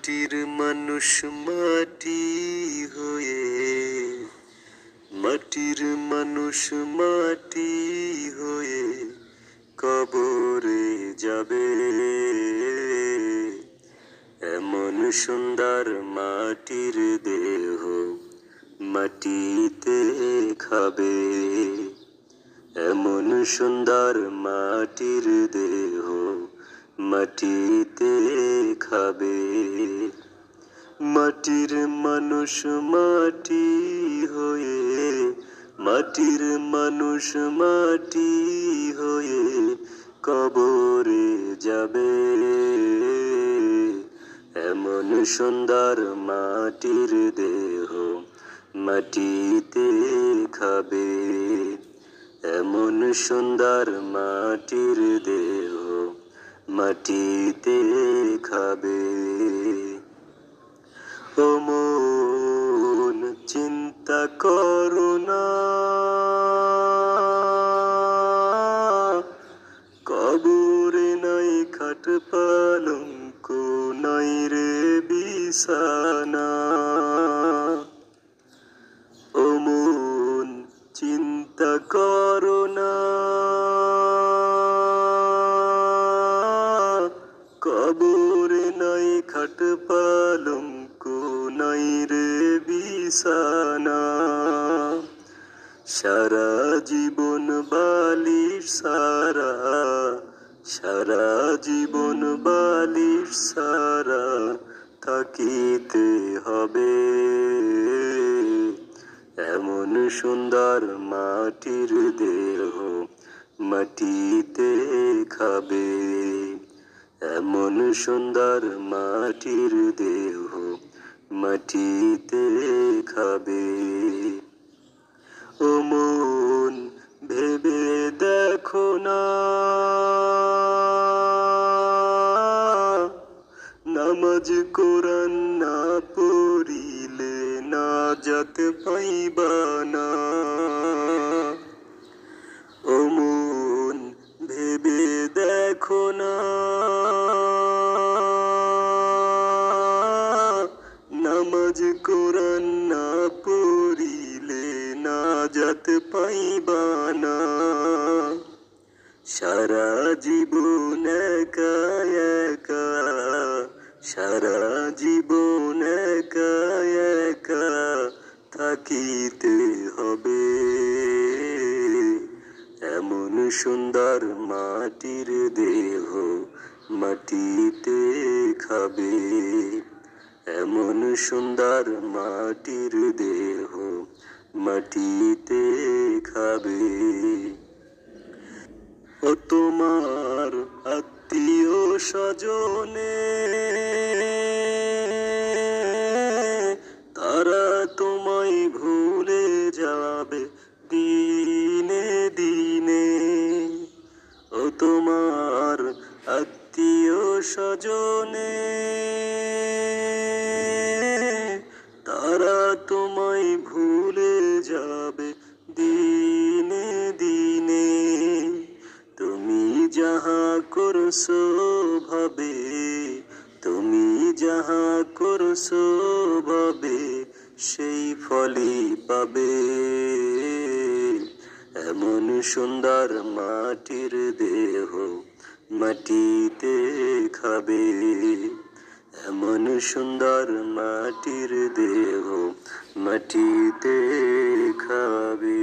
মাটির মানুষ মাটি হয়ে, মাটির মানুষ মাটি হয়ে কবরে যাবে। এমন সুন্দর মাটির দেহ মাটিতে খাবে। এমন সুন্দর মাটির দেহ মাটিতে খাবে। মাটির মানুষ মাটি হয়ে, মাটির মানুষ মাটি হয়ে কবরে যাবে। এমন সুন্দর মাটির দেহ মাটিতে খাবে। এমন সুন্দর মাটির দেহ মাটিতে খাবে। ও মন চিন্তা করো না, কবরে নাই খাট পালঙ্ক, নাই রে বিছানা। ও মন চিন্তা করো না, কবরে নাই খাট পালঙ্ক, নাই রে বিছানা। সারা জীবন বালিশ সারা, সারা জীবন বালিশ সারা থাকিতে হবে। এমন সুন্দর মাটির দেহ মাটিতে খাবে। এমন সুন্দর মাটির দেহ মাটিতে খাবে। ও মন ভেবে দেখো না, নামাজ কোরআন না পড়িলে নাজাত পাইবা না। ও মন ভেবে দেখো না, নামাজ কোরআন না পড়িলে নাজাত পাইবা না। সারা জীবন একা একা, সারা জীবন একা একা থাকিতে হবে। এমন সুন্দর মাটির দেহ মাটিতে খাবে। এমন সুন্দর মাটির দেহ মাটিতে খাবে। ও তোমার আত্মীয় স্বজনে, তারা তোমায় ভুলে যাবে দিনে দিনে। ও তোমার আত্মীয় স্বজনে, তারা তোমায় ভুলে যাবে দিনে দিনে। তুমি যাহা করছো ভাবে, তুমি যাহা করছো ভাবে সেই ফলই পাবে। এমন সুন্দর মাটির দেহ মাটিতে খাবে। এমন সুন্দর মাটির দেহ মাটিতে খাবে।